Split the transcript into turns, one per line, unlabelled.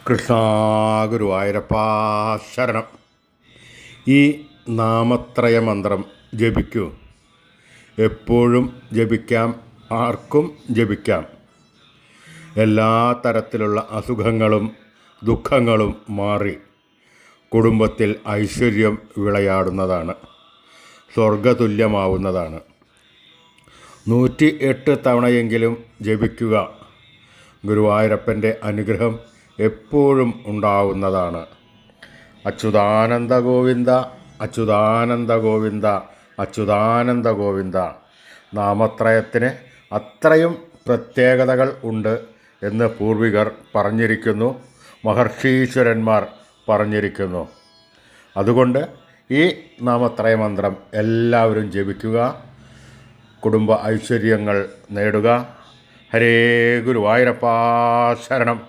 കൃഷ്ണ ഗുരുവായൂരപ്പാ ശരണം. ഈ നാമത്രയ മന്ത്രം ജപിക്കൂ. എപ്പോഴും ജപിക്കാം, ആർക്കും ജപിക്കാം. എല്ലാ തരത്തിലുള്ള അസുഖങ്ങളും ദുഃഖങ്ങളും മാറി കുടുംബത്തിൽ ഐശ്വര്യം വിളയാടുന്നതാണ്, സ്വർഗതുല്യമാവുന്നതാണ്. 108 തവണയെങ്കിലും ജപിക്കുക. ഗുരുവായൂരപ്പൻ്റെ അനുഗ്രഹം എപ്പോഴും ഉണ്ടാവുന്നതാണ്. അച്യുതാനന്ദ ഗോവിന്ദ, അച്യുതാനന്ദ ഗോവിന്ദ, അച്യുതാനന്ദ ഗോവിന്ദ. നാമത്രയത്തിന് അത്രയും പ്രത്യേകതകൾ ഉണ്ട് എന്ന് പൂർവികർ പറഞ്ഞിരിക്കുന്നു, മഹർഷീശ്വരന്മാർ പറഞ്ഞിരിക്കുന്നു. അതുകൊണ്ട് ഈ നാമത്രയ മന്ത്രം എല്ലാവരും ജപിക്കുക, കുടുംബ ഐശ്വര്യങ്ങൾ നേടുക. ഹരേ ഗുരുവായൂരപ്പാ ശരണം.